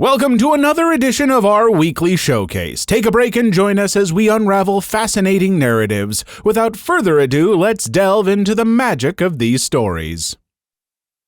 Welcome to another edition of our weekly showcase. Take a break and join us as we unravel fascinating narratives. Without further ado, let's delve into the magic of these stories.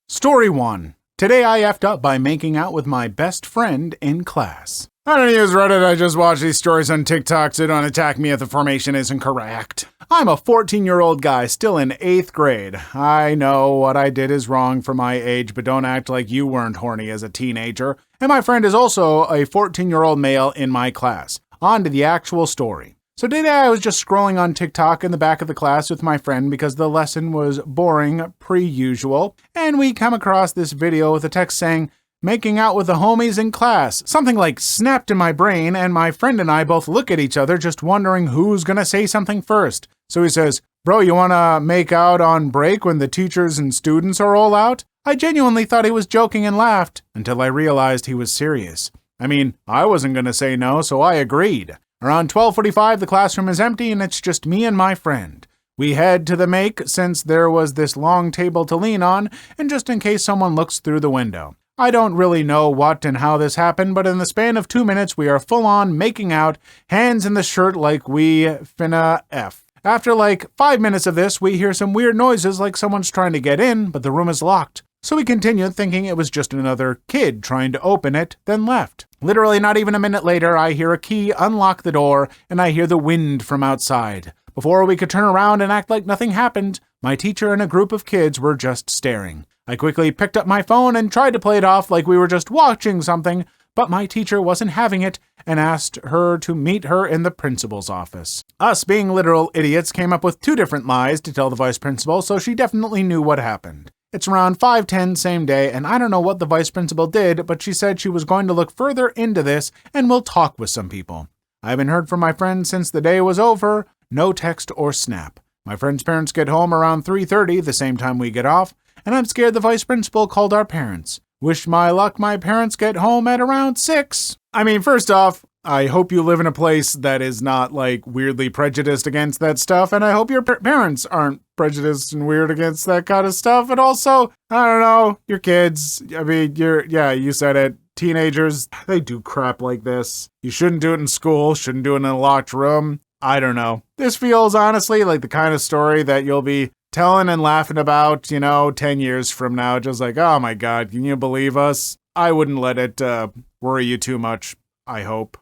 Story 1. Today I effed up by making out with my best friend in class. I don't use Reddit, I just watch these stories on TikTok, so don't attack me if the formation isn't correct. I'm a 14-year-old guy still in 8th grade. I know what I did is wrong for my age, but don't act like you weren't horny as a teenager. And my friend is also a 14-year-old male in my class. On to the actual story. So today I was just scrolling on TikTok in the back of the class with my friend because the lesson was boring pre-usual, and we come across this video with a text saying, "Making out with the homies in class." Something like snapped in my brain, and my friend and I both look at each other just wondering who's gonna say something first. So he says, "Bro, you wanna make out on break when the teachers and students are all out?" I genuinely thought he was joking and laughed, until I realized he was serious. I mean, I wasn't gonna say no, so I agreed. Around 12:45, the classroom is empty and it's just me and my friend. We head to the make since there was this long table to lean on, and just in case someone looks through the window. I don't really know what and how this happened, but in the span of 2 minutes, we are full on making out, hands in the shirt like we finna F. After like 5 minutes of this, we hear some weird noises like someone's trying to get in, but the room is locked. So we continued thinking it was just another kid trying to open it, then left. Literally not even a minute later, I hear a key unlock the door, and I hear the wind from outside. Before we could turn around and act like nothing happened, my teacher and a group of kids were just staring. I quickly picked up my phone and tried to play it off like we were just watching something, but my teacher wasn't having it and asked her to meet her in the principal's office. Us, being literal idiots, came up with 2 different lies to tell the vice principal, so she definitely knew what happened. It's around 5:10 same day, and I don't know what the vice principal did, but she said she was going to look further into this and will talk with some people. I haven't heard from my friend since the day was over, no text or snap. My friend's parents get home around 3:30, the same time we get off, and I'm scared the vice principal called our parents. Wish my luck my parents get home at around 6. I mean, first off, I hope you live in a place that is not, like, weirdly prejudiced against that stuff, and I hope your parents aren't prejudiced and weird against that kind of stuff, and also, I don't know, your kids, I mean, you said it, teenagers, they do crap like this. You shouldn't do it in school, shouldn't do it in a locked room. I don't know. This feels, honestly, like the kind of story that you'll be telling and laughing about, 10 years from now, just like, oh my God, can you believe us? I wouldn't let it worry you too much, I hope.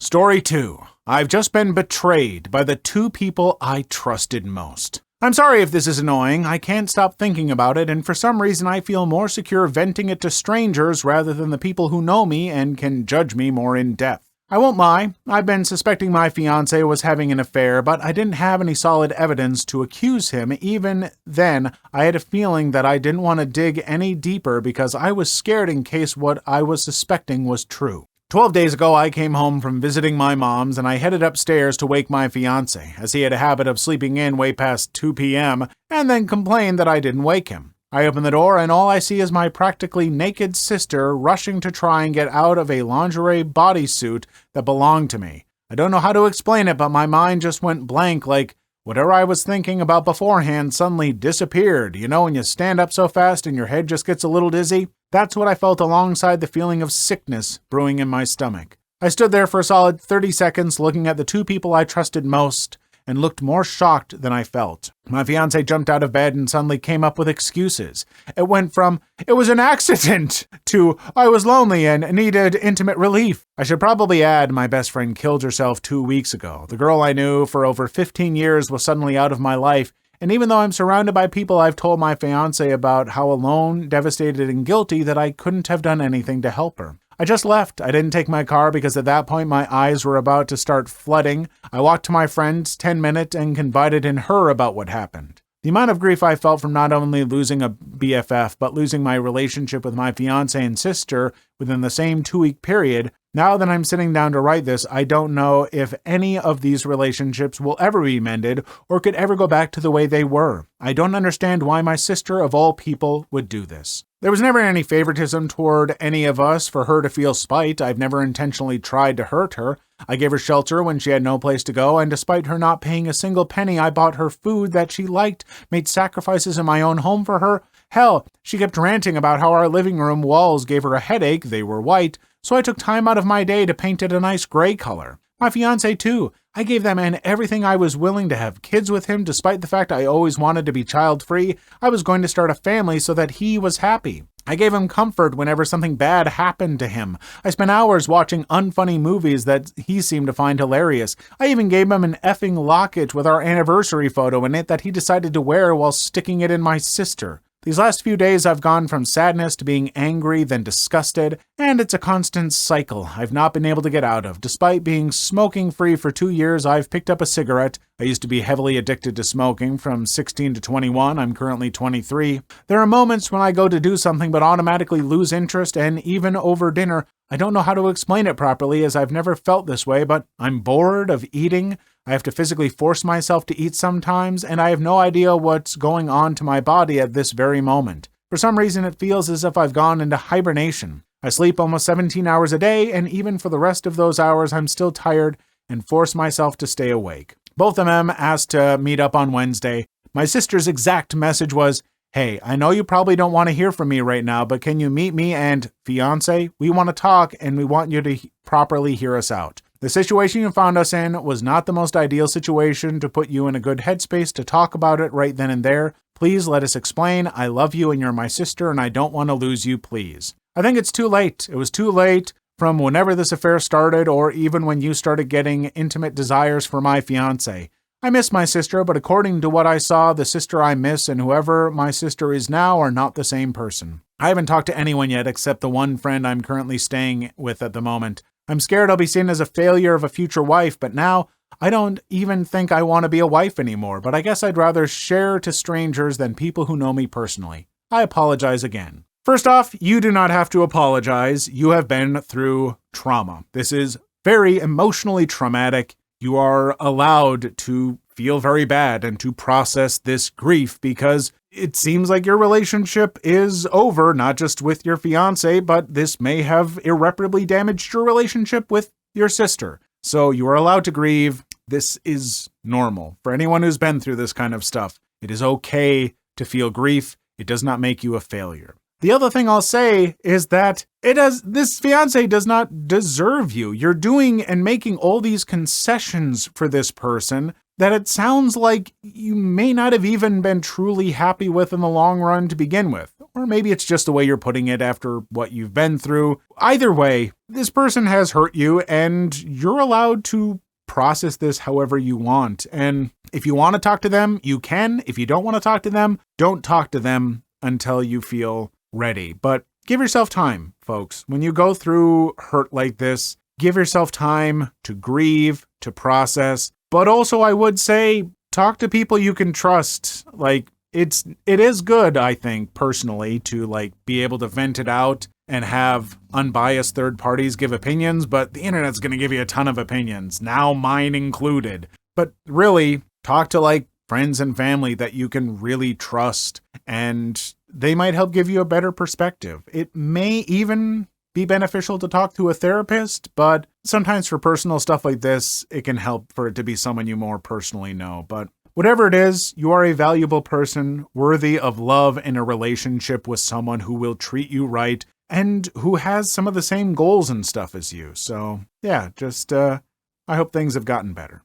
Story 2. I've just been betrayed by the 2 people I trusted most. I'm sorry if this is annoying, I can't stop thinking about it, and for some reason I feel more secure venting it to strangers rather than the people who know me and can judge me more in depth. I won't lie, I've been suspecting my fiancé was having an affair, but I didn't have any solid evidence to accuse him. Even then, I had a feeling that I didn't want to dig any deeper because I was scared in case what I was suspecting was true. 12 days ago, I came home from visiting my mom's and I headed upstairs to wake my fiancé, as he had a habit of sleeping in way past 2 p.m. and then complained that I didn't wake him. I open the door and all I see is my practically naked sister rushing to try and get out of a lingerie bodysuit that belonged to me. I don't know how to explain it, but my mind just went blank, like whatever I was thinking about beforehand suddenly disappeared. You know when you stand up so fast and your head just gets a little dizzy? That's what I felt alongside the feeling of sickness brewing in my stomach. I stood there for a solid 30 seconds looking at the 2 people I trusted most and looked more shocked than I felt. My fiancé jumped out of bed and suddenly came up with excuses. It went from, "It was an accident," to, "I was lonely and needed intimate relief." I should probably add my best friend killed herself 2 weeks ago. The girl I knew for over 15 years was suddenly out of my life, and even though I'm surrounded by people, I've told my fiancé about how alone, devastated, and guilty that I couldn't have done anything to help her. I just left. I didn't take my car because at that point my eyes were about to start flooding. I walked to my friend's 10-minute and confided in her about what happened. The amount of grief I felt from not only losing a BFF, but losing my relationship with my fiancé and sister within the same 2-week period. Now that I'm sitting down to write this, I don't know if any of these relationships will ever be mended or could ever go back to the way they were. I don't understand why my sister, of all people, would do this. There was never any favoritism toward any of us for her to feel spite. I've never intentionally tried to hurt her. I gave her shelter when she had no place to go, and despite her not paying a single penny, I bought her food that she liked, made sacrifices in my own home for her. Hell, she kept ranting about how our living room walls gave her a headache, they were white, so I took time out of my day to paint it a nice gray color. My fiancé too. I gave that man everything. I was willing to have kids with him despite the fact I always wanted to be child-free. I was going to start a family so that he was happy. I gave him comfort whenever something bad happened to him. I spent hours watching unfunny movies that he seemed to find hilarious. I even gave him an effing locket with our anniversary photo in it that he decided to wear while sticking it in my sister. These last few days I've gone from sadness to being angry, then disgusted, and it's a constant cycle I've not been able to get out of. Despite being smoking-free for 2 years, I've picked up a cigarette. I used to be heavily addicted to smoking from 16 to 21. I'm currently 23. There are moments when I go to do something but automatically lose interest, and even over dinner, I don't know how to explain it properly as I've never felt this way, but I'm bored of eating. I have to physically force myself to eat sometimes, and I have no idea what's going on to my body at this very moment. For some reason, it feels as if I've gone into hibernation. I sleep almost 17 hours a day, and even for the rest of those hours, I'm still tired and force myself to stay awake. Both of them asked to meet up on Wednesday. My sister's exact message was, "Hey, I know you probably don't want to hear from me right now, but can you meet me and fiancé? We want to talk, and we want you to properly hear us out. The situation you found us in was not the most ideal situation to put you in a good headspace to talk about it right then and there. Please let us explain. I love you and you're my sister and I don't want to lose you, please." I think it's too late. It was too late from whenever this affair started or even when you started getting intimate desires for my fiancé. I miss my sister, but according to what I saw, the sister I miss and whoever my sister is now are not the same person. I haven't talked to anyone yet except the one friend I'm currently staying with at the moment. I'm scared I'll be seen as a failure of a future wife, but now I don't even think I want to be a wife anymore, but I guess I'd rather share to strangers than people who know me personally. I apologize again. First off, you do not have to apologize. You have been through trauma. This is very emotionally traumatic. You are allowed to feel very bad and to process this grief because it seems like your relationship is over, not just with your fiance, but this may have irreparably damaged your relationship with your sister. So you are allowed to grieve. This is normal. For anyone who's been through this kind of stuff, it is okay to feel grief. It does not make you a failure. The other thing I'll say is that this fiance does not deserve you. You're doing and making all these concessions for this person that it sounds like you may not have even been truly happy with in the long run to begin with. Or maybe it's just the way you're putting it after what you've been through. Either way, this person has hurt you and you're allowed to process this however you want. And if you want to talk to them, you can. If you don't want to talk to them, don't talk to them until you feel ready. But give yourself time, folks. When you go through hurt like this, give yourself time to grieve, to process. But also, I would say, talk to people you can trust. Like, it is good, I think, personally, to be able to vent it out and have unbiased third parties give opinions, but the internet's going to give you a ton of opinions, now mine included. But really, talk to friends and family that you can really trust, and they might help give you a better perspective. It may even be beneficial to talk to a therapist, but sometimes for personal stuff like this, it can help for it to be someone you more personally know. But whatever it is, you are a valuable person, worthy of love in a relationship with someone who will treat you right and who has some of the same goals and stuff as you. So yeah, just I hope things have gotten better.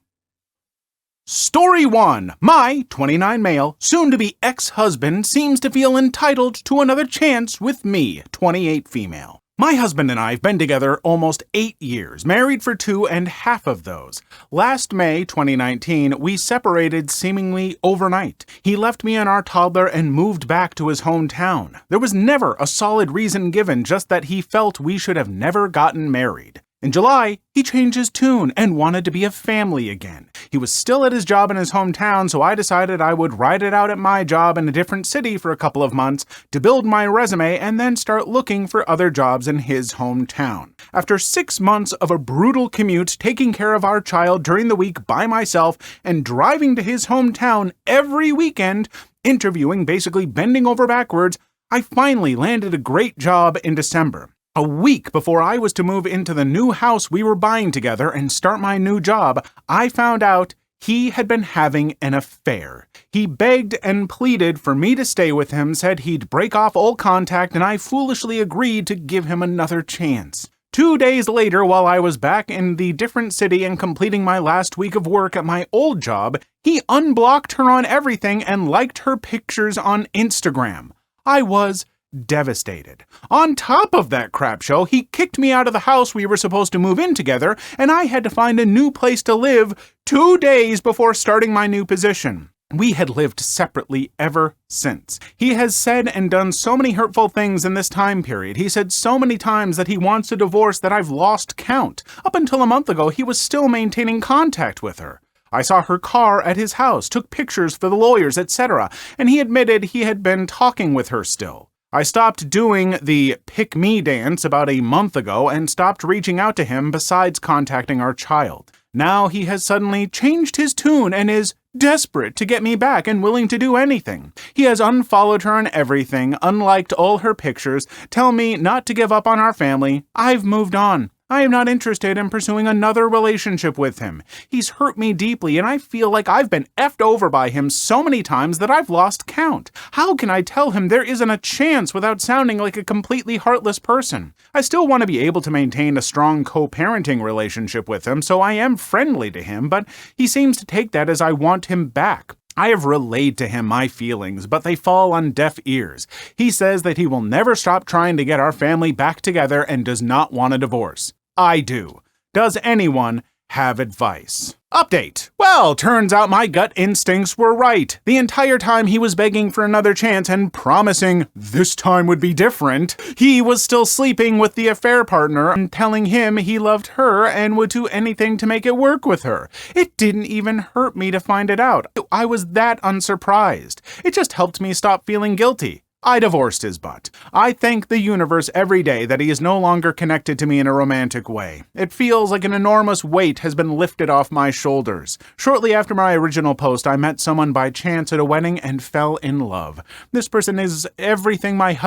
Story 1. My 29 male, soon-to-be ex-husband seems to feel entitled to another chance with me, 28 female. My husband and I have been together almost 8 years, married for 2.5 of those. Last May 2019, we separated seemingly overnight. He left me and our toddler and moved back to his hometown. There was never a solid reason given, just that he felt we should have never gotten married. In July, he changed his tune and wanted to be a family again. He was still at his job in his hometown, so I decided I would ride it out at my job in a different city for a couple of months to build my resume and then start looking for other jobs in his hometown. After 6 months of a brutal commute, taking care of our child during the week by myself, and driving to his hometown every weekend, interviewing, basically bending over backwards, I finally landed a great job in December. A week before I was to move into the new house we were buying together and start my new job, I found out He had been having an affair. He begged and pleaded for me to stay with him, said he'd break off all contact, and I foolishly agreed to give him another chance. 2 days later, while I was back in the different city and completing my last week of work at my old job, he unblocked her on everything and liked her pictures on Instagram. I was devastated. On top of that crap show, he kicked me out of the house we were supposed to move in together, and I had to find a new place to live 2 days before starting my new position. We had lived separately ever since. He has said and done so many hurtful things in this time period. He said so many times that he wants a divorce that I've lost count. Up until a month ago, he was still maintaining contact with her. I saw her car at his house, took pictures for the lawyers, etc., and he admitted he had been talking with her still. I stopped doing the pick me dance about a month ago and stopped reaching out to him besides contacting our child. Now he has suddenly changed his tune and is desperate to get me back and willing to do anything. He has unfollowed her on everything, unliked all her pictures, tell me not to give up on our family. I've moved on. I am not interested in pursuing another relationship with him. He's hurt me deeply, and I feel like I've been effed over by him so many times that I've lost count. How can I tell him there isn't a chance without sounding like a completely heartless person? I still want to be able to maintain a strong co-parenting relationship with him, so I am friendly to him, but he seems to take that as I want him back. I have relayed to him my feelings, but they fall on deaf ears. He says that he will never stop trying to get our family back together and does not want a divorce. I do. Does anyone have advice? Update. Well, turns out my gut instincts were right. The entire time he was begging for another chance and promising this time would be different, he was still sleeping with the affair partner and telling him he loved her and would do anything to make it work with her. It didn't even hurt me to find it out. I was that unsurprised. It just helped me stop feeling guilty. I divorced his butt. I thank the universe every day that he is no longer connected to me in a romantic way. It feels like an enormous weight has been lifted off my shoulders. Shortly after my original post, I met someone by chance at a wedding and fell in love. This person is everything my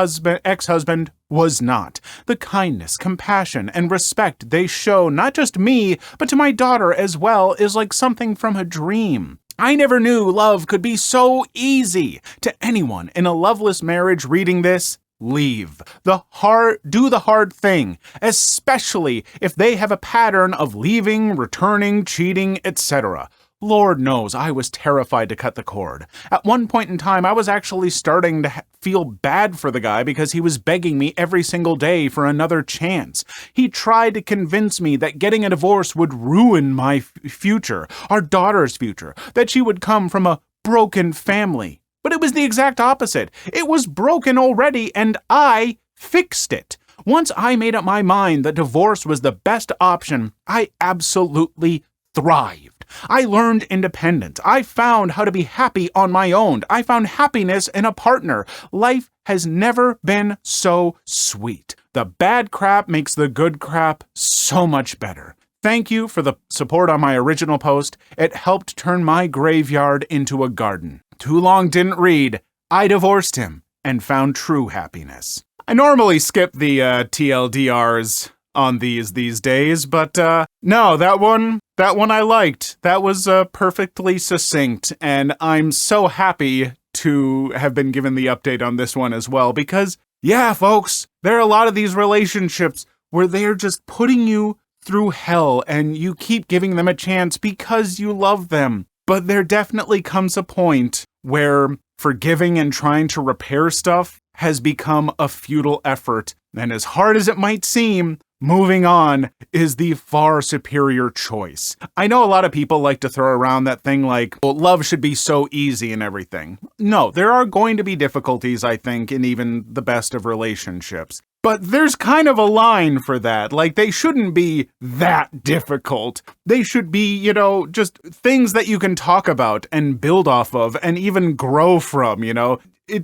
ex-husband was not. The kindness, compassion, and respect they show not just me, but to my daughter as well is like something from a dream. I never knew love could be so easy. To anyone in a loveless marriage reading this, leave. Do the hard thing, especially if they have a pattern of leaving, returning, cheating, etc. Lord knows I was terrified to cut the cord. At one point in time, I was actually starting to feel bad for the guy because he was begging me every single day for another chance. He tried to convince me that getting a divorce would ruin my future, our daughter's future, that she would come from a broken family. But it was the exact opposite. It was broken already, and I fixed it. Once I made up my mind that divorce was the best option, I absolutely thrived. I learned independence. I found how to be happy on my own. I found happiness in a partner. Life has never been so sweet. The bad crap makes the good crap so much better. Thank you for the support on my original post. It helped turn my graveyard into a garden. Too long didn't read. I divorced him and found true happiness. I normally skip the TLDRs on these days, but no, that one I liked. That was perfectly succinct, and I'm so happy to have been given the update on this one as well, because, yeah, folks, there are a lot of these relationships where they're just putting you through hell, and you keep giving them a chance because you love them. But there definitely comes a point where forgiving and trying to repair stuff has become a futile effort, and as hard as it might seem, moving on is the far superior choice. I know a lot of people like to throw around that thing like, well, love should be so easy and everything. No, there are going to be difficulties, I think, in even the best of relationships. But there's kind of a line for that. Like, they shouldn't be that difficult. They should be, just things that you can talk about and build off of and even grow from,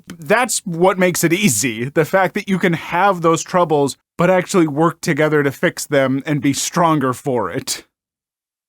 That's what makes it easy. The fact that you can have those troubles, but actually work together to fix them and be stronger for it.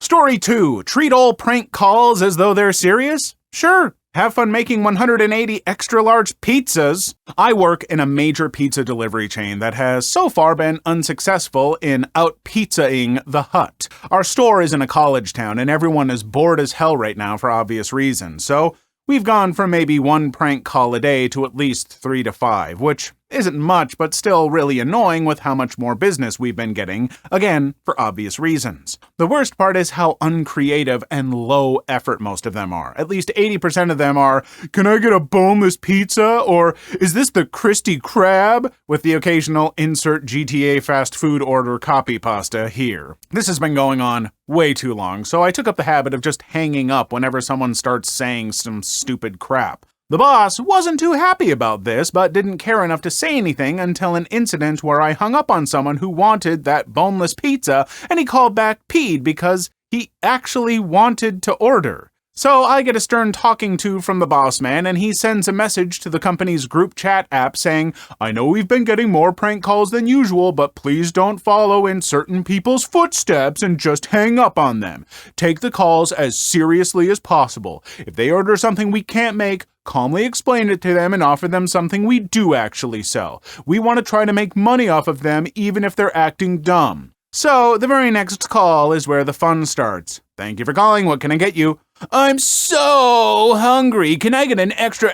Story 2. Treat all prank calls as though they're serious? Sure, Have fun making 180 extra-large pizzas. I work in a major pizza delivery chain that has so far been unsuccessful in out-pizzaing the hut. Our store is in a college town, and everyone is bored as hell right now for obvious reasons, so we've gone from maybe one prank call a day to at least 3 to 5, which isn't much, but still really annoying with how much more business we've been getting, again, for obvious reasons. The worst part is how uncreative and low effort most of them are. At least 80% of them are, "Can I get a boneless pizza?" or "Is this the Krusty Krab?" with the occasional insert GTA fast food order copy pasta here. This has been going on way too long, so I took up the habit of just hanging up whenever someone starts saying some stupid crap. The boss wasn't too happy about this, but didn't care enough to say anything until an incident where I hung up on someone who wanted that boneless pizza, and he called back peed because he actually wanted to order. So I get a stern talking to from the boss man, and he sends a message to the company's group chat app saying, "I know we've been getting more prank calls than usual, but please don't follow in certain people's footsteps and just hang up on them. Take the calls as seriously as possible. If they order something we can't make, calmly explain it to them and offer them something we do actually sell. We want to try to make money off of them even if they're acting dumb." So the very next call is where the fun starts. "Thank you for calling. What can I get you?" "I'm so hungry. Can I get an extra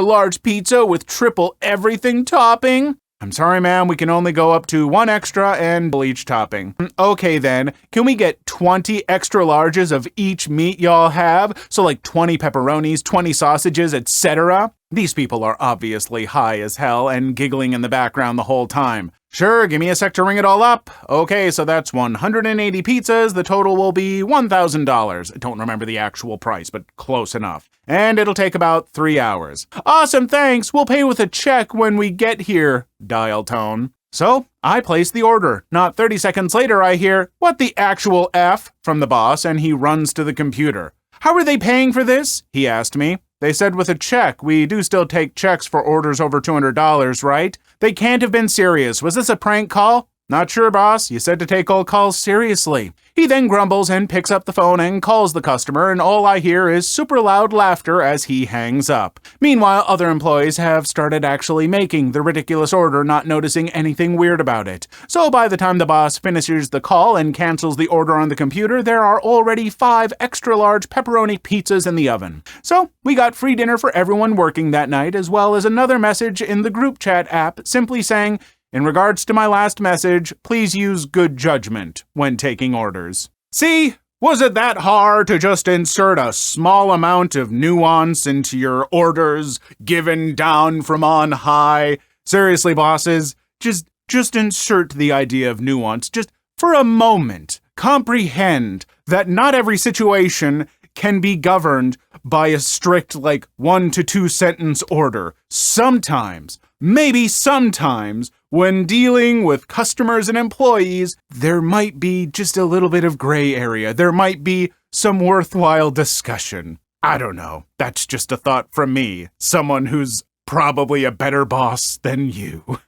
large pizza with triple everything topping?" "I'm sorry, ma'am. We can only go up to 1 extra and each topping." "Okay, then. Can we get 20 extra larges of each meat y'all have? So like 20 pepperonis, 20 sausages, etc." These people are obviously high as hell and giggling in the background the whole time. "Sure, give me a sec to ring it all up." "Okay, so that's 180 pizzas. The total will be $1,000. I don't remember the actual price, but close enough. And it'll take about 3 hours. "Awesome, thanks. We'll pay with a check when we get here." Dial tone. So I place the order. Not 30 seconds later, I hear, "What the actual F?" from the boss, and he runs to the computer. "How are they paying for this?" he asked me. "They said with a check. We do still take checks for orders over $200, right?" "They can't have been serious. Was this a prank call?" "Not sure, boss. You said to take all calls seriously." He then grumbles and picks up the phone and calls the customer, and all I hear is super loud laughter as he hangs up. Meanwhile, other employees have started actually making the ridiculous order, not noticing anything weird about it. So by the time the boss finishes the call and cancels the order on the computer, there are already 5 extra large pepperoni pizzas in the oven. So we got free dinner for everyone working that night, as well as another message in the group chat app simply saying, "In regards to my last message, please use good judgment when taking orders." See? Was it that hard to just insert a small amount of nuance into your orders given down from on high? Seriously, bosses, just insert the idea of nuance. Just for a moment, comprehend that not every situation can be governed by a strict, 1 to 2 sentence order. Sometimes, maybe sometimes, when dealing with customers and employees, there might be just a little bit of gray area. There might be some worthwhile discussion. I don't know. That's just a thought from me, someone who's probably a better boss than you.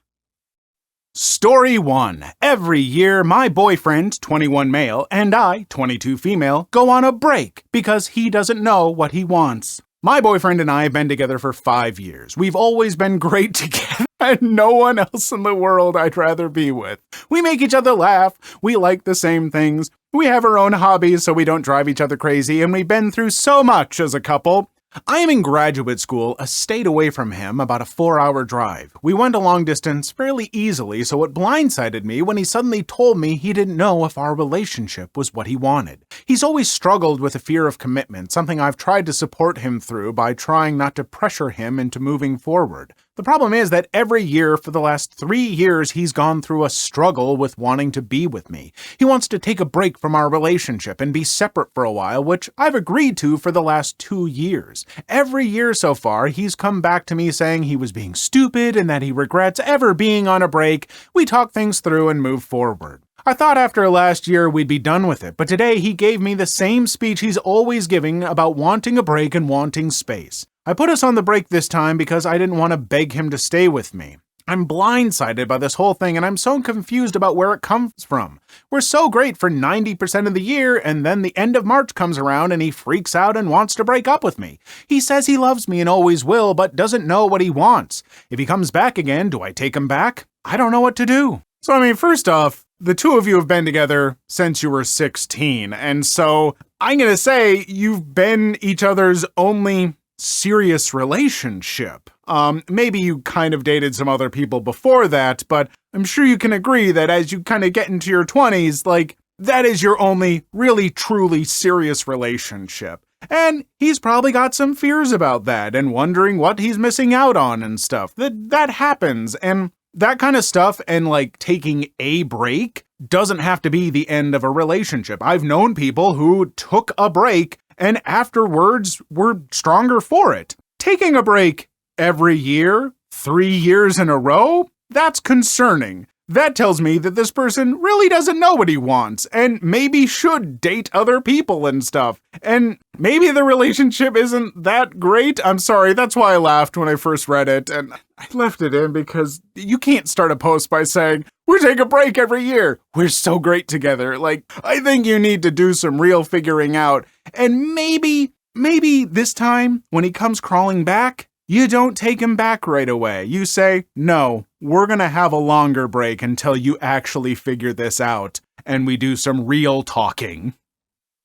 Story 1. Every year, my boyfriend, 21 male, and I, 22 female, go on a break because he doesn't know what he wants. My boyfriend and I have been together for 5 years. We've always been great together, and no one else in the world I'd rather be with. We make each other laugh, we like the same things, we have our own hobbies so we don't drive each other crazy, and we've been through so much as a couple. I am in graduate school, a state away from him, about a 4-hour drive. We went a long distance fairly easily, so it blindsided me when he suddenly told me he didn't know if our relationship was what he wanted. He's always struggled with a fear of commitment, something I've tried to support him through by trying not to pressure him into moving forward. The problem is that every year for the last 3 years, he's gone through a struggle with wanting to be with me. He wants to take a break from our relationship and be separate for a while, which I've agreed to for the last 2 years. Every year so far, he's come back to me saying he was being stupid and that he regrets ever being on a break. We talk things through and move forward. I thought after last year we'd be done with it, but today he gave me the same speech he's always giving about wanting a break and wanting space. I put us on the break this time because I didn't want to beg him to stay with me. I'm blindsided by this whole thing, and I'm so confused about where it comes from. We're so great for 90% of the year, and then the end of March comes around and he freaks out and wants to break up with me. He says he loves me and always will, but doesn't know what he wants. If he comes back again, do I take him back? I don't know what to do. So, first off, the two of you have been together since you were 16, and so I'm gonna say you've been each other's only serious relationship. Maybe you kind of dated some other people before that, but I'm sure you can agree that as you kind of get into your 20s, that is your only really truly serious relationship. And he's probably got some fears about that and wondering what he's missing out on and stuff. That happens, and that kind of stuff and taking a break doesn't have to be the end of a relationship. I've known people who took a break and afterwards were stronger for it. Taking a break every year, 3 years in a row, that's concerning. That tells me that this person really doesn't know what he wants and maybe should date other people and stuff. And maybe the relationship isn't that great. I'm sorry, that's why I laughed when I first read it, and I left it in because you can't start a post by saying, "We take a break every year. We're so great together." I think you need to do some real figuring out. And maybe this time, when he comes crawling back, you don't take him back right away. You say, "No, we're gonna have a longer break until you actually figure this out," and we do some real talking.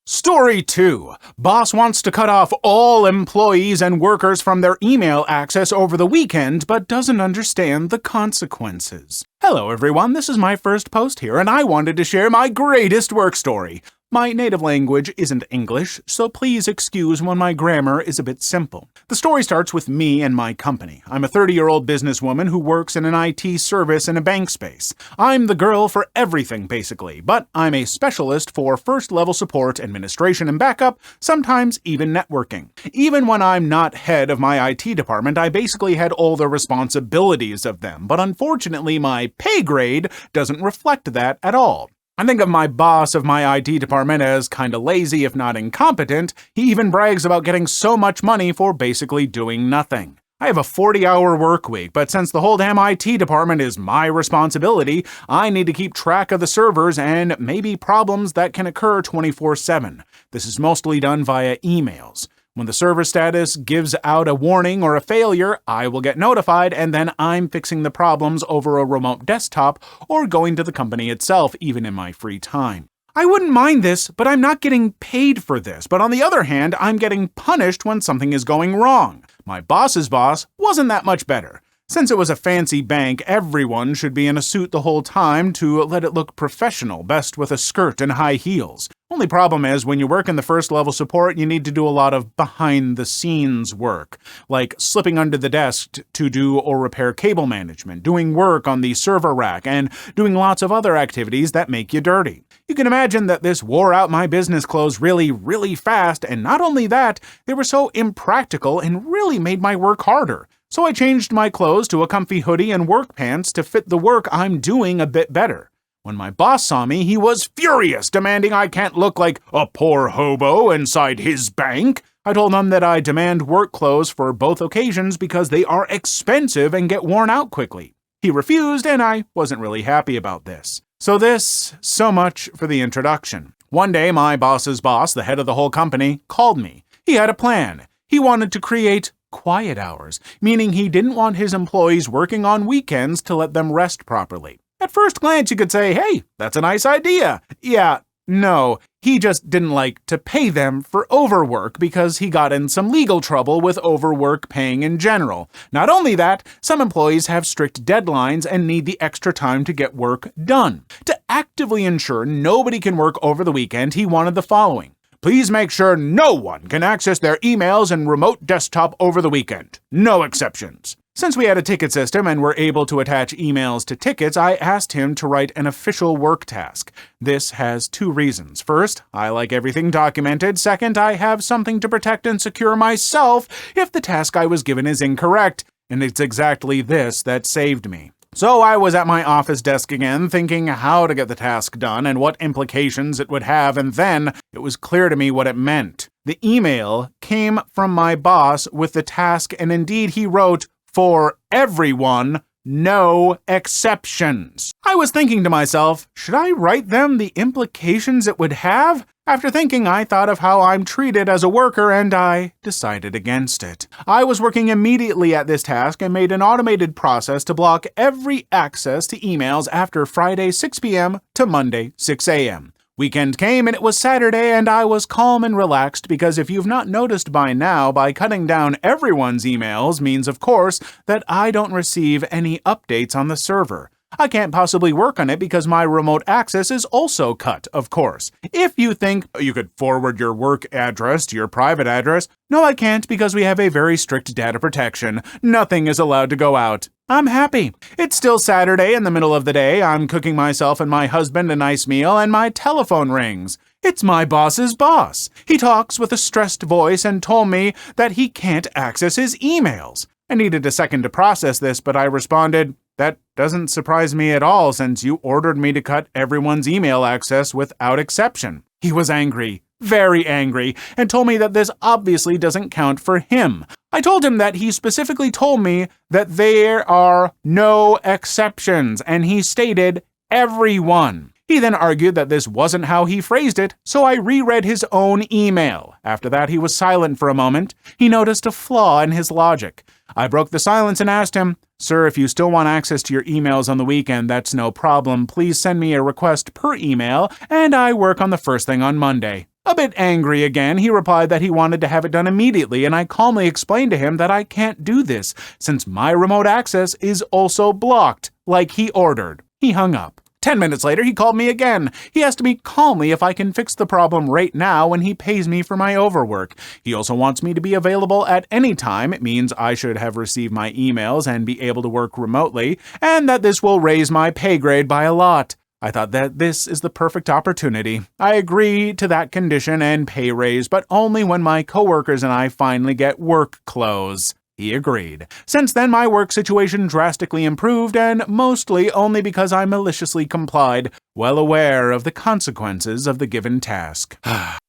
Story 2. Boss wants to cut off all employees and workers from their email access over the weekend, but doesn't understand the consequences. Hello everyone, this is my first post here, and I wanted to share my greatest work story. My native language isn't English, so please excuse when my grammar is a bit simple. The story starts with me and my company. I'm a 30-year-old businesswoman who works in an IT service in a bank space. I'm the girl for everything, basically, but I'm a specialist for first-level support, administration, and backup, sometimes even networking. Even when I'm not head of my IT department, I basically had all the responsibilities of them, but unfortunately my pay grade doesn't reflect that at all. I think of my boss of my IT department as kinda lazy, if not incompetent. He even brags about getting so much money for basically doing nothing. I have a 40-hour work week, but since the whole damn IT department is my responsibility, I need to keep track of the servers and maybe problems that can occur 24/7. This is mostly done via emails. When the server status gives out a warning or a failure, I will get notified, and then I'm fixing the problems over a remote desktop or going to the company itself, even in my free time. I wouldn't mind this, but I'm not getting paid for this. But on the other hand, I'm getting punished when something is going wrong. My boss's boss wasn't that much better. Since it was a fancy bank, everyone should be in a suit the whole time to let it look professional, best with a skirt and high heels. Only problem is, when you work in the first level support, you need to do a lot of behind-the-scenes work, like slipping under the desk to do or repair cable management, doing work on the server rack, and doing lots of other activities that make you dirty. You can imagine that this wore out my business clothes really, really fast, and not only that, they were so impractical and really made my work harder. So I changed my clothes to a comfy hoodie and work pants to fit the work I'm doing a bit better. When my boss saw me, he was furious, demanding I can't look like a poor hobo inside his bank. I told him that I demand work clothes for both occasions because they are expensive and get worn out quickly. He refused, and I wasn't really happy about this. So much for the introduction. One day, my boss's boss, the head of the whole company, called me. He had a plan. He wanted to create quiet hours, meaning he didn't want his employees working on weekends to let them rest properly. At first glance, you could say, hey, that's a nice idea. Yeah, no, he just didn't like to pay them for overwork because he got in some legal trouble with overwork paying in general. Not only that, some employees have strict deadlines and need the extra time to get work done. To actively ensure nobody can work over the weekend, he wanted the following. Please make sure no one can access their emails and remote desktop over the weekend. No exceptions. Since we had a ticket system and were able to attach emails to tickets, I asked him to write an official work task. This has 2 reasons. First, I like everything documented. Second, I have something to protect and secure myself if the task I was given is incorrect. And it's exactly this that saved me. So I was at my office desk again, thinking how to get the task done and what implications it would have, and then it was clear to me what it meant. The email came from my boss with the task, and indeed he wrote, "For everyone no exceptions. I was thinking to myself, should I write them the implications it would have? After thinking, I thought of how I'm treated as a worker and I decided against it. I was working immediately at this task and made an automated process to block every access to emails after Friday 6 p.m. to Monday 6 a.m. Weekend came and it was Saturday and I was calm and relaxed because if you've not noticed by now, by cutting down everyone's emails means, of course, that I don't receive any updates on the server. I can't possibly work on it because my remote access is also cut, of course. If you think you could forward your work address to your private address, no, I can't because we have a very strict data protection. Nothing is allowed to go out. I'm happy. It's still Saturday in the middle of the day. I'm cooking myself and my husband a nice meal and my telephone rings. It's my boss's boss. He talks with a stressed voice and told me that he can't access his emails. I needed a second to process this, but I responded, "That doesn't surprise me at all since you ordered me to cut everyone's email access without exception." He was angry, very angry, and told me that this obviously doesn't count for him. I told him that he specifically told me that there are no exceptions, and he stated everyone. He then argued that this wasn't how he phrased it, so I reread his own email. After that, he was silent for a moment. He noticed a flaw in his logic. I broke the silence and asked him, "Sir, if you still want access to your emails on the weekend, that's no problem. Please send me a request per email, and I work on the first thing on Monday." A bit angry again, he replied that he wanted to have it done immediately, and I calmly explained to him that I can't do this, since my remote access is also blocked, like he ordered. He hung up. 10 minutes later, he called me again. He asked me calmly if I can fix the problem right now when he pays me for my overwork. He also wants me to be available at any time. It means I should have received my emails and be able to work remotely, and that this will raise my pay grade by a lot. I thought that this is the perfect opportunity. I agree to that condition and pay raise, but only when my coworkers and I finally get work clothes. He agreed. Since then, my work situation drastically improved, and mostly only because I maliciously complied, well aware of the consequences of the given task.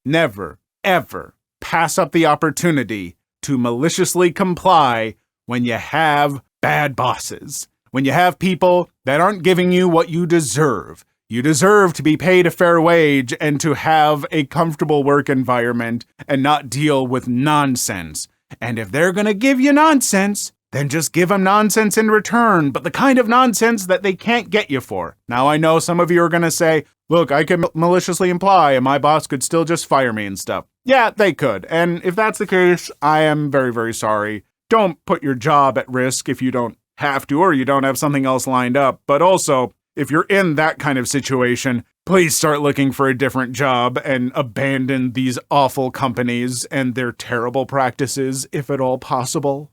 Never, ever pass up the opportunity to maliciously comply when you have bad bosses. When you have people that aren't giving you what you deserve. You deserve to be paid a fair wage and to have a comfortable work environment and not deal with nonsense. And if they're going to give you nonsense, then just give them nonsense in return, but the kind of nonsense that they can't get you for. Now, I know some of you are going to say, look, I can maliciously imply and my boss could still just fire me and stuff. Yeah, they could. And if that's the case, I am very, very sorry. Don't put your job at risk if you don't have to or you don't have something else lined up. But also, if you're in that kind of situation, please start looking for a different job and abandon these awful companies and their terrible practices, if at all possible.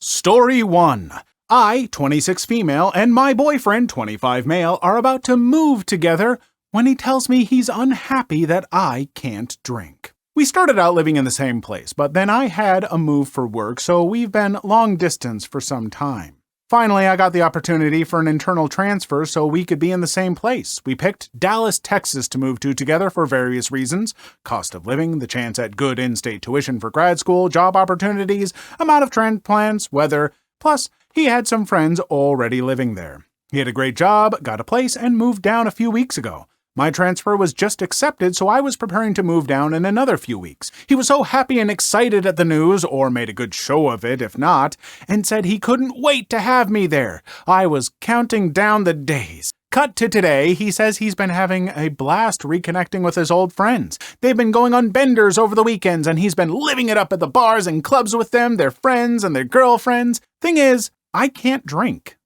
Story 1. I, 26 female, and my boyfriend, 25 male, are about to move together when he tells me he's unhappy that I can't drink. We started out living in the same place, but then I had a move for work, so we've been long distance for some time. Finally, I got the opportunity for an internal transfer so we could be in the same place. We picked Dallas, Texas to move to together for various reasons: cost of living, the chance at good in-state tuition for grad school, job opportunities, amount of transplants, weather, plus he had some friends already living there. He had a great job, got a place, and moved down a few weeks ago. My transfer was just accepted, so I was preparing to move down in another few weeks. He was so happy and excited at the news, or made a good show of it if not, and said he couldn't wait to have me there. I was counting down the days. Cut to today, he says he's been having a blast reconnecting with his old friends. They've been going on benders over the weekends, and he's been living it up at the bars and clubs with them, their friends and their girlfriends. Thing is, I can't drink.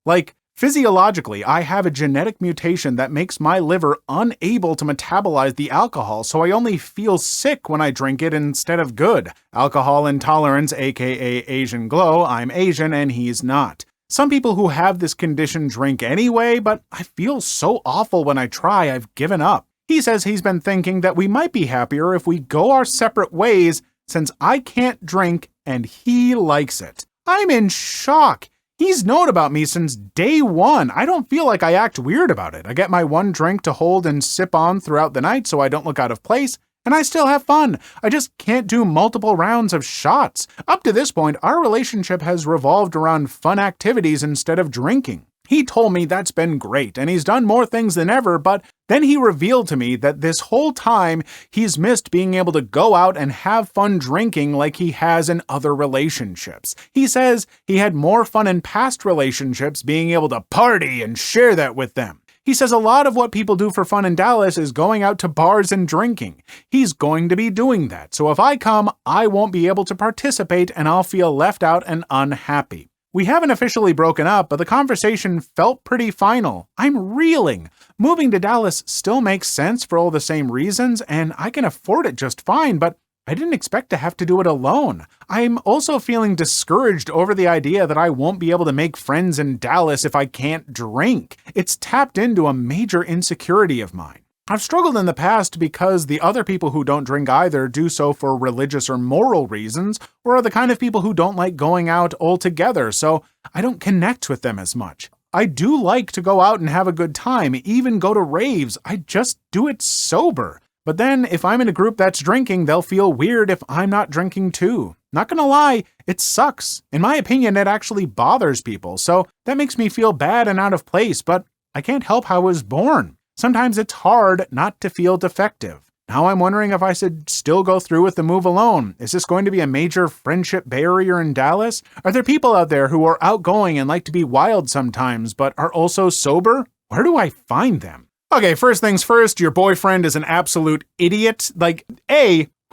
Physiologically, I have a genetic mutation that makes my liver unable to metabolize the alcohol, so I only feel sick when I drink it instead of good. Alcohol intolerance, aka Asian glow, I'm Asian and he's not. Some people who have this condition drink anyway, but I feel so awful when I try, I've given up. He says he's been thinking that we might be happier if we go our separate ways since I can't drink and he likes it. I'm in shock. He's known about me since day one. I don't feel like I act weird about it. I get my one drink to hold and sip on throughout the night so I don't look out of place, And I still have fun. I just can't do multiple rounds of shots. Up to this point, our relationship has revolved around fun activities instead of drinking. He told me that's been great, and he's done more things than ever, but then he revealed to me that this whole time he's missed being able to go out and have fun drinking like he has in other relationships. He says he had more fun in past relationships being able to party and share that with them. He says a lot of what people do for fun in Dallas is going out to bars and drinking. He's going to be doing that, so if I come, I won't be able to participate and I'll feel left out and unhappy. We haven't officially broken up, but the conversation felt pretty final. I'm reeling. Moving to Dallas still makes sense for all the same reasons, and I can afford it just fine, but I didn't expect to have to do it alone. I'm also feeling discouraged over the idea that I won't be able to make friends in Dallas if I can't drink. It's tapped into a major insecurity of mine. I've struggled in the past because the other people who don't drink either do so for religious or moral reasons, or are the kind of people who don't like going out altogether, so I don't connect with them as much. I do like to go out and have a good time, even go to raves. I just do it sober. But then if I'm in a group that's drinking, they'll feel weird if I'm not drinking too. Not gonna lie, it sucks. In my opinion, it actually bothers people, so that makes me feel bad and out of place, but I can't help how I was born. Sometimes it's hard not to feel defective. Now I'm wondering if I should still go through with the move alone. Is this going to be a major friendship barrier in Dallas? Are there people out there who are outgoing and like to be wild sometimes, but are also sober? Where do I find them? Okay, first things first, your boyfriend is an absolute idiot.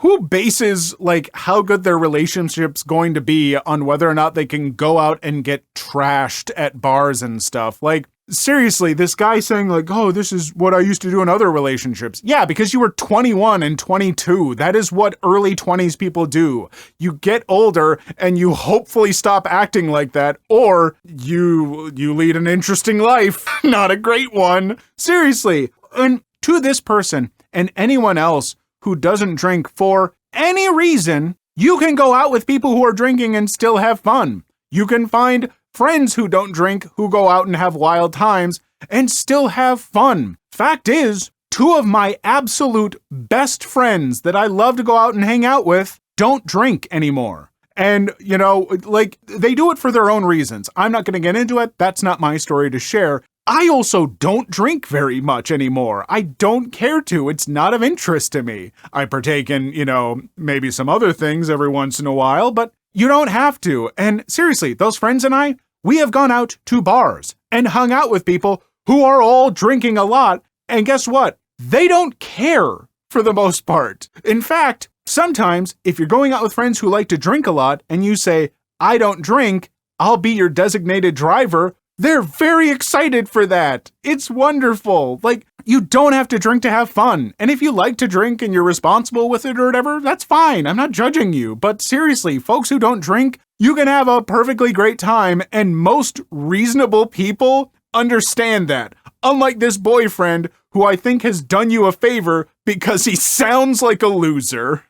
Who bases, how good their relationship's going to be on whether or not they can go out and get trashed at bars and stuff? Seriously, this guy saying oh, this is what I used to do in other relationships. Yeah, because you were 21 and 22. That is what early 20s people do. You get older and you hopefully stop acting like that, or you lead an interesting life. Not a great one. Seriously. And to this person and anyone else who doesn't drink for any reason, you can go out with people who are drinking and still have fun. You can find friends who don't drink who go out and have wild times and still have fun. Fact is, two of my absolute best friends that I love to go out and hang out with don't drink anymore. And, they do it for their own reasons. I'm not going to get into it. That's not my story to share. I also don't drink very much anymore. I don't care to. It's not of interest to me. I partake in, maybe some other things every once in a while, but you don't have to. And seriously, those friends and I, we have gone out to bars and hung out with people who are all drinking a lot. And guess what? They don't care for the most part. In fact, sometimes if you're going out with friends who like to drink a lot and you say, I don't drink, I'll be your designated driver, they're very excited for that. It's wonderful. You don't have to drink to have fun. And if you like to drink and you're responsible with it or whatever, that's fine. I'm not judging you. But seriously, folks who don't drink, you can have a perfectly great time, and most reasonable people understand that. Unlike this boyfriend, who I think has done you a favor because he sounds like a loser.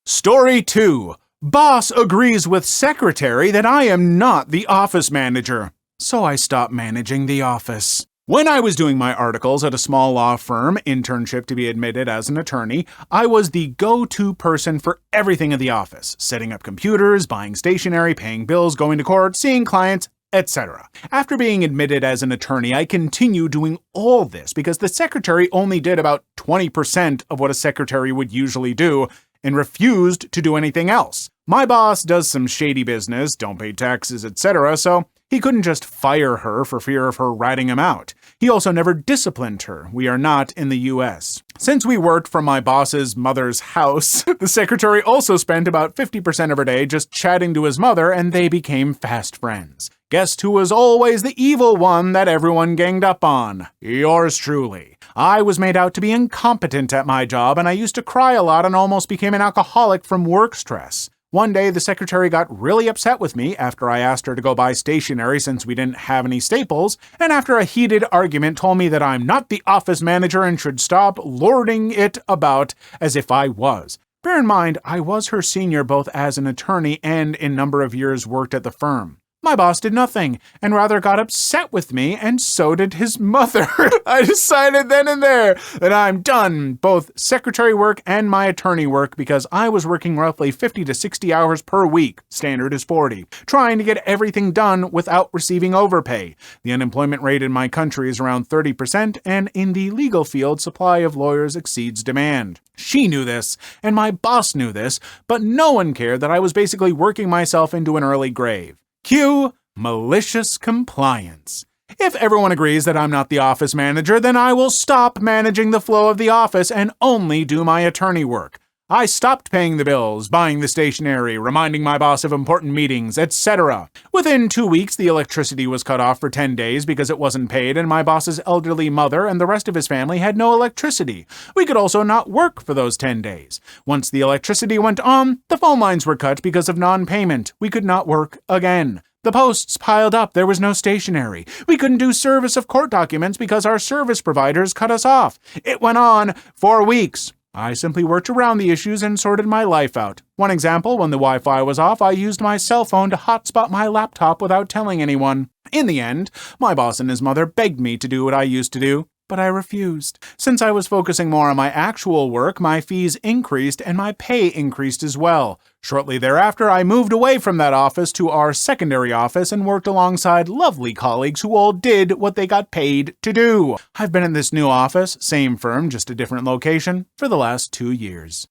Story 2. Boss agrees with secretary that I am not the office manager. So I stopped managing the office. When I was doing my articles at a small law firm, internship to be admitted as an attorney, I was the go-to person for everything in the office, setting up computers, buying stationery, paying bills, going to court, seeing clients, etc. After being admitted as an attorney, I continued doing all this because the secretary only did about 20% of what a secretary would usually do and refused to do anything else. My boss does some shady business, don't pay taxes, etc., so he couldn't just fire her for fear of her ratting him out. He also never disciplined her. We are not in the US. Since we worked from my boss's mother's house, the secretary also spent about 50% of her day just chatting to his mother, and they became fast friends. Guess who was always the evil one that everyone ganged up on? Yours truly. I was made out to be incompetent at my job, and I used to cry a lot and almost became an alcoholic from work stress. One day, the secretary got really upset with me after I asked her to go buy stationery since we didn't have any staples, and after a heated argument told me that I'm not the office manager and should stop lording it about as if I was. Bear in mind, I was her senior both as an attorney and in number of years worked at the firm. My boss did nothing, and rather got upset with me, and so did his mother. I decided then and there that I'm done, both secretary work and my attorney work, because I was working roughly 50 to 60 hours per week, standard is 40, trying to get everything done without receiving overpay. The unemployment rate in my country is around 30%, and in the legal field, supply of lawyers exceeds demand. She knew this, and my boss knew this, but no one cared that I was basically working myself into an early grave. Cue malicious compliance. If everyone agrees that I'm not the office manager, then I will stop managing the flow of the office and only do my attorney work. I stopped paying the bills, buying the stationery, reminding my boss of important meetings, etc. Within 2 weeks, the electricity was cut off for 10 days because it wasn't paid, and my boss's elderly mother and the rest of his family had no electricity. We could also not work for those 10 days. Once the electricity went on, the phone lines were cut because of non-payment. We could not work again. The posts piled up. There was no stationery. We couldn't do service of court documents because our service providers cut us off. It went on for weeks. I simply worked around the issues and sorted my life out. One example, when the Wi-Fi was off, I used my cell phone to hotspot my laptop without telling anyone. In the end, my boss and his mother begged me to do what I used to do, but I refused. Since I was focusing more on my actual work, my fees increased and my pay increased as well. Shortly thereafter, I moved away from that office to our secondary office and worked alongside lovely colleagues who all did what they got paid to do. I've been in this new office, same firm, just a different location, for the last 2 years.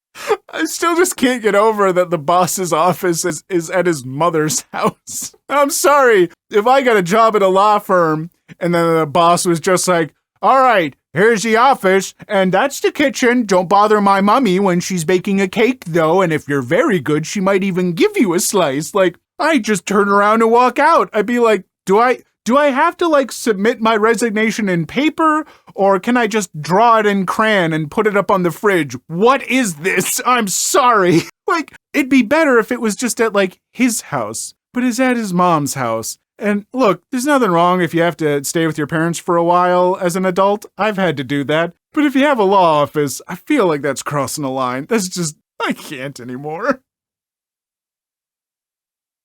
I still just can't get over that the boss's office is at his mother's house. I'm sorry, if I got a job at a law firm and then the boss was just like, all right, here's the office, and that's the kitchen. Don't bother my mommy when she's baking a cake, though, and if you're very good, she might even give you a slice. Like, I just turn around and walk out. I'd be like, do I have to, submit my resignation in paper, or can I just draw it in crayon and put it up on the fridge? What is this? I'm sorry. It'd be better if it was just at, his house, but it's at his mom's house. And look, there's nothing wrong if you have to stay with your parents for a while as an adult. I've had to do that. But if you have a law office, I feel like that's crossing a line. I can't anymore.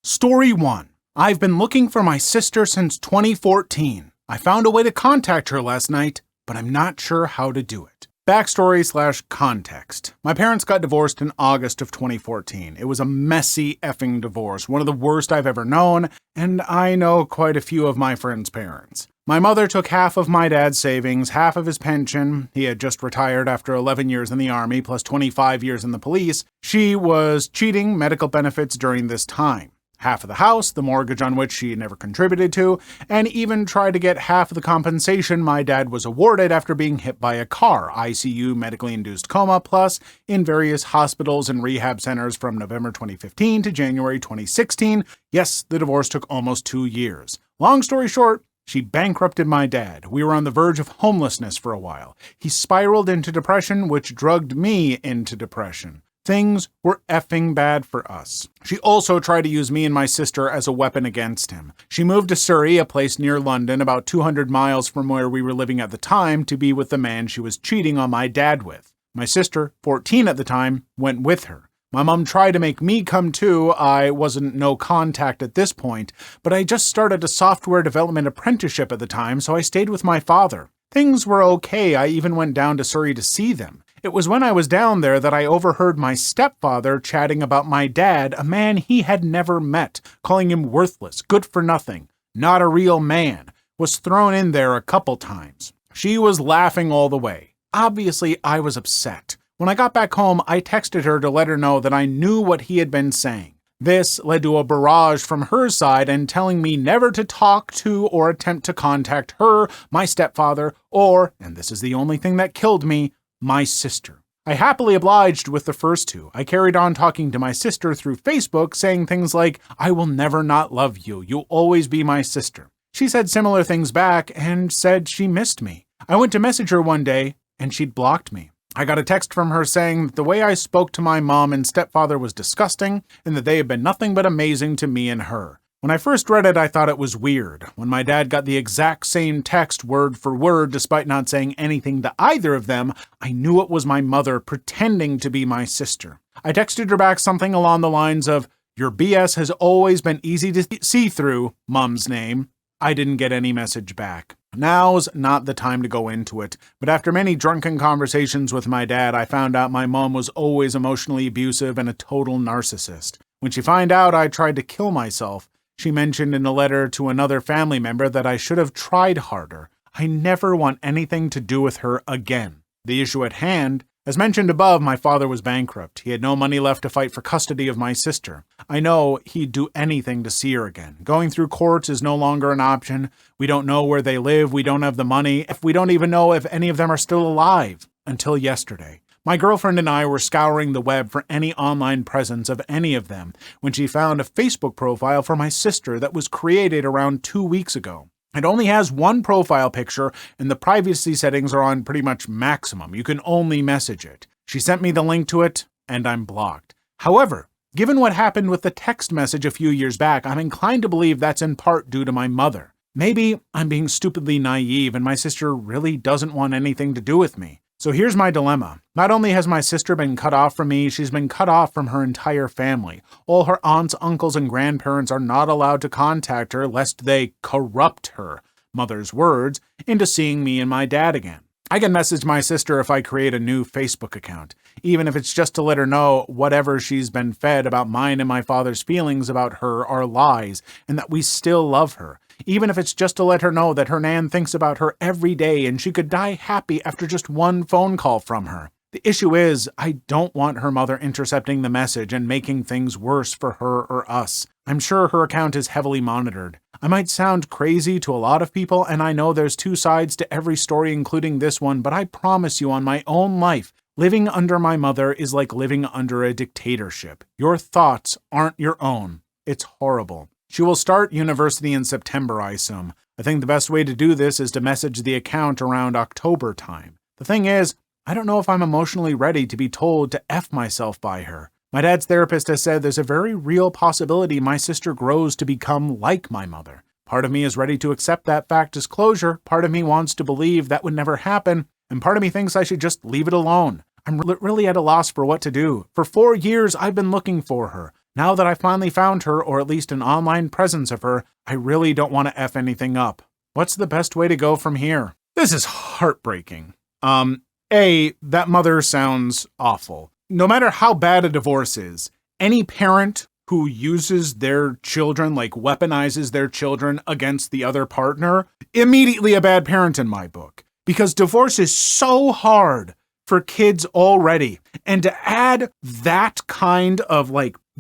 Story 1. I've been looking for my sister since 2014. I found a way to contact her last night, but I'm not sure how to do it. Backstory/context. My parents got divorced in August of 2014. It was a messy effing divorce, one of the worst I've ever known, and I know quite a few of my friends' parents. My mother took half of my dad's savings, half of his pension. He had just retired after 11 years in the army, plus 25 years in the police. She was cheating medical benefits during this time. Half of the house, the mortgage on which she never contributed to, and even tried to get half of the compensation my dad was awarded after being hit by a car, ICU medically induced coma, plus in various hospitals and rehab centers from November 2015 to January 2016. Yes, the divorce took almost 2 years. Long story short, she bankrupted my dad. We were on the verge of homelessness for a while. He spiraled into depression, which drugged me into depression. Things were effing bad for us. She also tried to use me and my sister as a weapon against him. She moved to Surrey, a place near London, about 200 miles from where we were living at the time, to be with the man she was cheating on my dad with. My sister, 14 at the time, went with her. My mom tried to make me come too. I wasn't no contact at this point, but I just started a software development apprenticeship at the time, so I stayed with my father. Things were okay. I even went down to Surrey to see them. It was when I was down there that I overheard my stepfather chatting about my dad, a man he had never met, calling him worthless, good for nothing, not a real man, was thrown in there a couple times. She was laughing all the way. Obviously, I was upset. When I got back home, I texted her to let her know that I knew what he had been saying. This led to a barrage from her side and telling me never to talk to or attempt to contact her, my stepfather, or, and this is the only thing that killed me, my sister. I happily obliged with the first two. I carried on talking to my sister through Facebook, saying things like, I will never not love you. You'll always be my sister. She said similar things back and said she missed me. I went to message her one day and she'd blocked me. I got a text from her saying that the way I spoke to my mom and stepfather was disgusting and that they had been nothing but amazing to me and her. When I first read it, I thought it was weird. When my dad got the exact same text word for word, despite not saying anything to either of them, I knew it was my mother pretending to be my sister. I texted her back something along the lines of, Your BS has always been easy to see through, Mom's name. I didn't get any message back. Now's not the time to go into it, but after many drunken conversations with my dad, I found out my mom was always emotionally abusive and a total narcissist. When she found out I tried to kill myself, she mentioned in a letter to another family member that I should have tried harder. I never want anything to do with her again. The issue at hand, as mentioned above, my father was bankrupt. He had no money left to fight for custody of my sister. I know he'd do anything to see her again. Going through courts is no longer an option. We don't know where they live. We don't have the money. We don't even know if any of them are still alive. Until yesterday. My girlfriend and I were scouring the web for any online presence of any of them when she found a Facebook profile for my sister that was created around 2 weeks ago. It only has one profile picture, and the privacy settings are on pretty much maximum. You can only message it. She sent me the link to it, and I'm blocked. However, given what happened with the text message a few years back, I'm inclined to believe that's in part due to my mother. Maybe I'm being stupidly naive, and my sister really doesn't want anything to do with me. So here's my dilemma. Not only has my sister been cut off from me, she's been cut off from her entire family. All her aunts, uncles, and grandparents are not allowed to contact her lest they corrupt her, mother's words, into seeing me and my dad again. I can message my sister if I create a new Facebook account, even if it's just to let her know whatever she's been fed about mine and my father's feelings about her are lies and that we still love her. Even if it's just to let her know that her nan thinks about her every day and she could die happy after just one phone call from her. The issue is, I don't want her mother intercepting the message and making things worse for her or us. I'm sure her account is heavily monitored. I might sound crazy to a lot of people, and I know there's two sides to every story, including this one, but I promise you on my own life, living under my mother is like living under a dictatorship. Your thoughts aren't your own. It's horrible. She will start university in September, I assume. I think the best way to do this is to message the account around October time. The thing is, I don't know if I'm emotionally ready to be told to F myself by her. My dad's therapist has said there's a very real possibility my sister grows to become like my mother. Part of me is ready to accept that fact as closure, part of me wants to believe that would never happen, and part of me thinks I should just leave it alone. I'm really at a loss for what to do. For 4 years, I've been looking for her. Now that I finally found her, or at least an online presence of her, I really don't want to F anything up. What's the best way to go from here? This is heartbreaking. That mother sounds awful. No matter how bad a divorce is, any parent who uses their children, like weaponizes their children against the other partner, immediately a bad parent in my book. Because divorce is so hard for kids already. And to add that kind of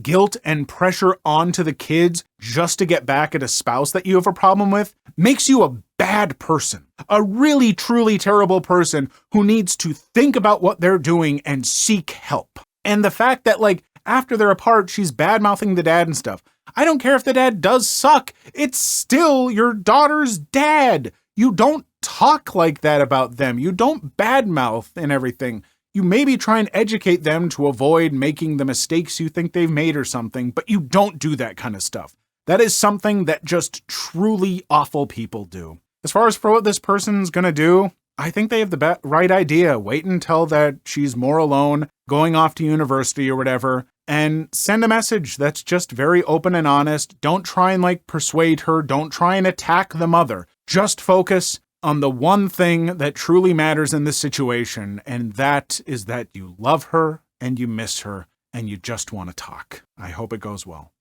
guilt and pressure onto the kids just to get back at a spouse that you have a problem with makes you a bad person. A really, truly terrible person who needs to think about what they're doing and seek help. And the fact that after they're apart, she's bad-mouthing the dad and stuff. I don't care if the dad does suck. It's still your daughter's dad. You don't talk like that about them. You don't badmouth and everything. You maybe try and educate them to avoid making the mistakes you think they've made or something, but you don't do that kind of stuff. That is something that just truly awful people do. As far as for what this person's gonna do, I think they have the right idea. Wait until that she's more alone, going off to university or whatever, and send a message that's just very open and honest. Don't try and persuade her. Don't try and attack the mother. Just focus on the one thing that truly matters in this situation, and that is that you love her and you miss her and you just want to talk. I hope it goes well.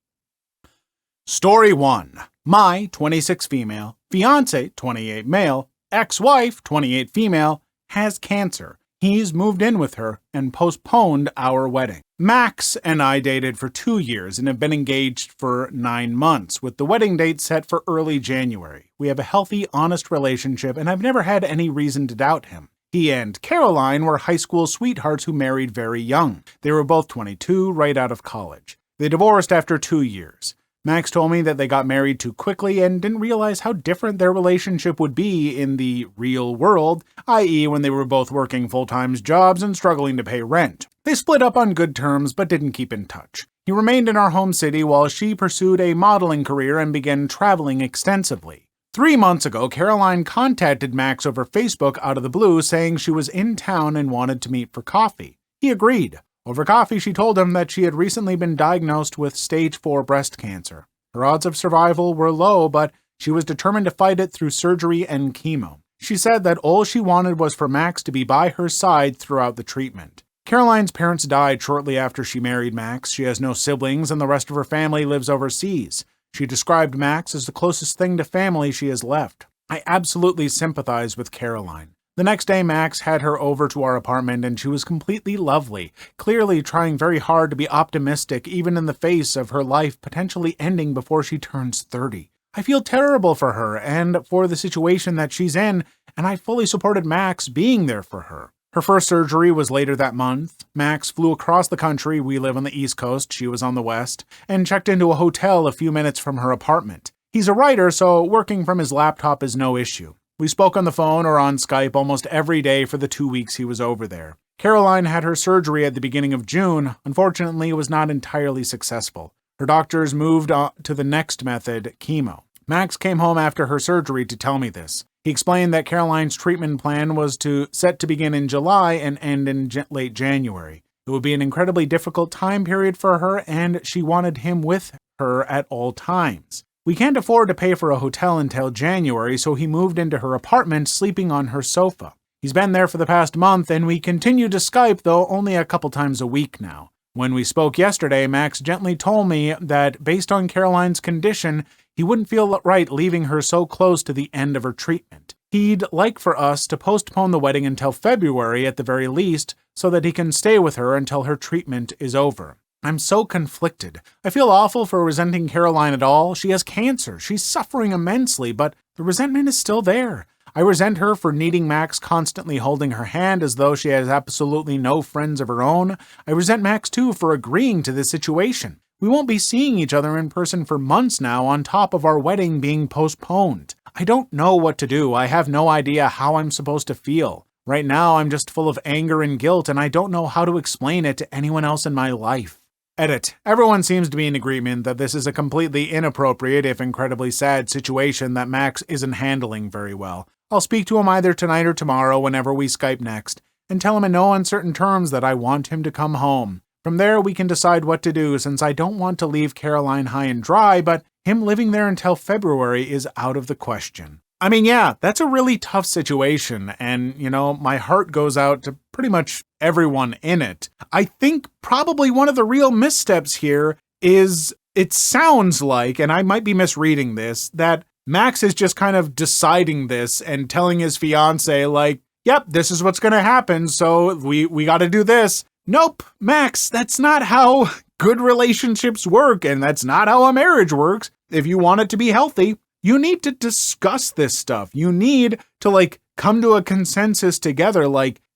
Story 1. My 26 female, fiance 28 male, ex-wife 28 female, has cancer. He's moved in with her and postponed our wedding. Max and I dated for 2 years and have been engaged for 9 months, with the wedding date set for early January. We have a healthy, honest relationship, and I've never had any reason to doubt him. He and Caroline were high school sweethearts who married very young. They were both 22, right out of college. They divorced after 2 years. Max told me that they got married too quickly and didn't realize how different their relationship would be in the real world, i.e. when they were both working full-time jobs and struggling to pay rent. They split up on good terms but didn't keep in touch. He remained in our home city while she pursued a modeling career and began traveling extensively. 3 months ago, Caroline contacted Max over Facebook out of the blue saying she was in town and wanted to meet for coffee. He agreed. Over coffee, she told him that she had recently been diagnosed with stage 4 breast cancer. Her odds of survival were low, but she was determined to fight it through surgery and chemo. She said that all she wanted was for Max to be by her side throughout the treatment. Caroline's parents died shortly after she married Max. She has no siblings, and the rest of her family lives overseas. She described Max as the closest thing to family she has left. I absolutely sympathize with Caroline. The next day, Max had her over to our apartment, and she was completely lovely, clearly trying very hard to be optimistic even in the face of her life potentially ending before she turns 30. I feel terrible for her and for the situation that she's in, and I fully supported Max being there for her. Her first surgery was later that month. Max flew across the country. We live on the East Coast, she was on the West, and checked into a hotel a few minutes from her apartment. He's a writer, so working from his laptop is no issue. We spoke on the phone or on Skype almost every day for the 2 weeks he was over there. Caroline had her surgery at the beginning of June. Unfortunately, it was not entirely successful. Her doctors moved on to the next method, chemo. Max came home after her surgery to tell me this. He explained that Caroline's treatment plan was set to begin in July and end in late January. It would be an incredibly difficult time period for her, and she wanted him with her at all times. We can't afford to pay for a hotel until January, so he moved into her apartment, sleeping on her sofa. He's been there for the past month, and we continue to Skype, though only a couple times a week now. When we spoke yesterday, Max gently told me that based on Caroline's condition, he wouldn't feel right leaving her so close to the end of her treatment. He'd like for us to postpone the wedding until February at the very least, so that he can stay with her until her treatment is over. I'm so conflicted. I feel awful for resenting Caroline at all. She has cancer. She's suffering immensely, but the resentment is still there. I resent her for needing Max constantly holding her hand as though she has absolutely no friends of her own. I resent Max, too, for agreeing to this situation. We won't be seeing each other in person for months now, on top of our wedding being postponed. I don't know what to do. I have no idea how I'm supposed to feel. Right now, I'm just full of anger and guilt, and I don't know how to explain it to anyone else in my life. Edit. Everyone seems to be in agreement that this is a completely inappropriate, if incredibly sad, situation that Max isn't handling very well. I'll speak to him either tonight or tomorrow whenever we Skype next, and tell him in no uncertain terms that I want him to come home. From there, we can decide what to do, since I don't want to leave Caroline high and dry, but him living there until February is out of the question. I mean, yeah, that's a really tough situation, and, my heart goes out to pretty much everyone in it. I think probably one of the real missteps here is, it sounds like, and I might be misreading this, that Max is just kind of deciding this and telling his fiance, like, yep, this is what's gonna happen, so we gotta do this. Nope, Max, that's not how good relationships work, and that's not how a marriage works. If you want it to be healthy, you need to discuss this stuff. You need to, come to a consensus together,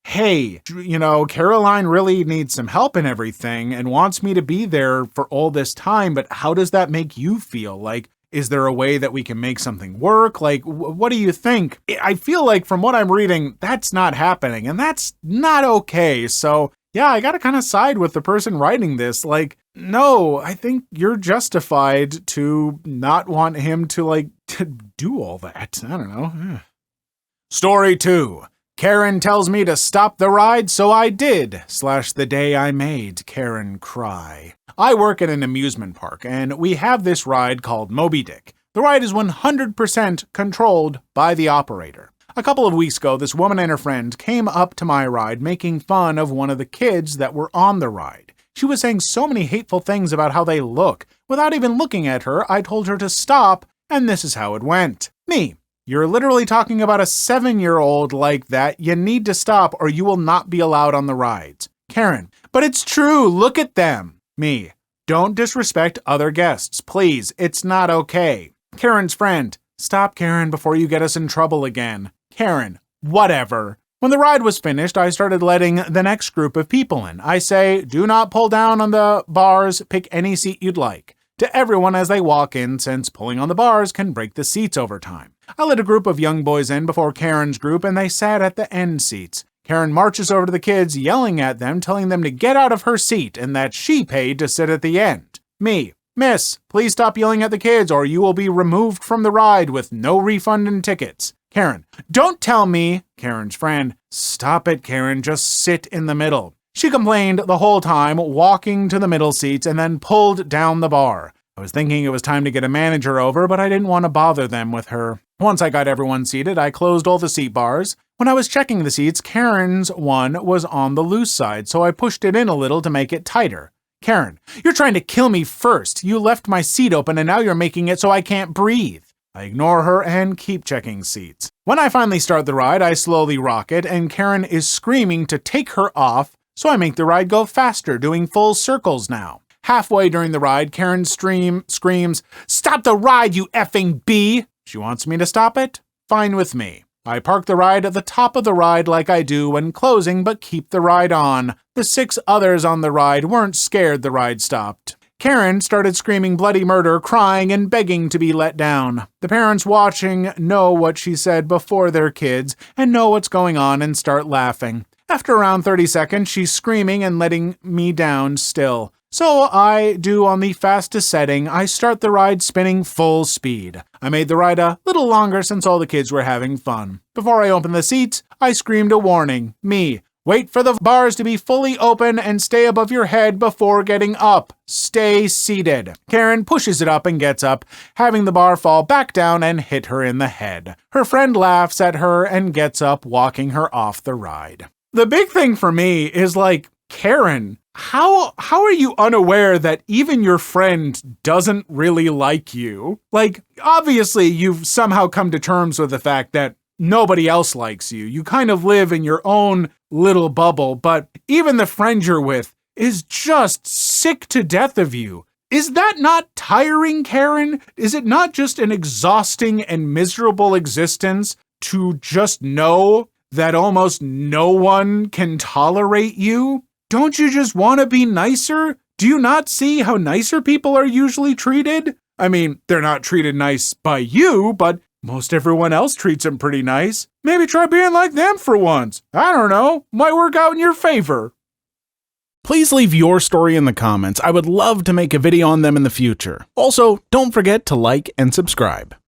hey, Caroline really needs some help and everything and wants me to be there for all this time, but how does that make you feel? Is there a way that we can make something work? What do you think? I feel like from what I'm reading, that's not happening, and that's not okay. So, yeah, I gotta kind of side with the person writing this. No, I think you're justified to not want him to do all that. I don't know. Story 2. Karen tells me to stop the ride, so I did. /the day I made Karen cry. I work at an amusement park, and we have this ride called Moby Dick. The ride is 100% controlled by the operator. A couple of weeks ago, this woman and her friend came up to my ride making fun of one of the kids that were on the ride. She was saying so many hateful things about how they look. Without even looking at her, I told her to stop, and this is how it went. Me. You're literally talking about a 7-year-old like that. You need to stop or you will not be allowed on the rides. Karen. But it's true. Look at them. Me. Don't disrespect other guests. Please. It's not okay. Karen's friend. Stop, Karen, before you get us in trouble again. Karen. Whatever. When the ride was finished, I started letting the next group of people in. I say, do not pull down on the bars. Pick any seat you'd like. To everyone as they walk in, since pulling on the bars can break the seats over time. I let a group of young boys in before Karen's group, and they sat at the end seats. Karen marches over to the kids, yelling at them, telling them to get out of her seat and that she paid to sit at the end. Me. Miss, please stop yelling at the kids or you will be removed from the ride with no refund and tickets. Karen. Don't tell me. Karen's friend. Stop it, Karen. Just sit in the middle. She complained the whole time, walking to the middle seats and then pulled down the bar. I was thinking it was time to get a manager over, but I didn't want to bother them with her. Once I got everyone seated, I closed all the seat bars. When I was checking the seats, Karen's one was on the loose side, so I pushed it in a little to make it tighter. Karen, you're trying to kill me first. You left my seat open and now you're making it so I can't breathe. I ignore her and keep checking seats. When I finally start the ride, I slowly rock it, and Karen is screaming to take her off, so I make the ride go faster, doing full circles now. Halfway during the ride, Karen screams, "Stop the ride, you effing bee!" She wants me to stop it? Fine with me. I park the ride at the top of the ride like I do when closing, but keep the ride on. The 6 others on the ride weren't scared the ride stopped. Karen started screaming bloody murder, crying and begging to be let down. The parents watching know what she said before their kids and know what's going on and start laughing. After around 30 seconds, she's screaming and letting me down still. So I do on the fastest setting. I start the ride spinning full speed. I made the ride a little longer since all the kids were having fun. Before I opened the seats, I screamed a warning. Me. Wait for the bars to be fully open and stay above your head before getting up. Stay seated. Karen pushes it up and gets up, having the bar fall back down and hit her in the head. Her friend laughs at her and gets up, walking her off the ride. The big thing for me is Karen, how are you unaware that even your friend doesn't really like you? Obviously you've somehow come to terms with the fact that nobody else likes you. You kind of live in your own little bubble, but even the friend you're with is just sick to death of you. Is that not tiring, Karen? Is it not just an exhausting and miserable existence to just know that almost no one can tolerate you? Don't you just want to be nicer? Do you not see how nicer people are usually treated? I mean, they're not treated nice by you, but most everyone else treats them pretty nice. Maybe try being like them for once. I don't know. Might work out in your favor. Please leave your story in the comments. I would love to make a video on them in the future. Also, don't forget to like and subscribe.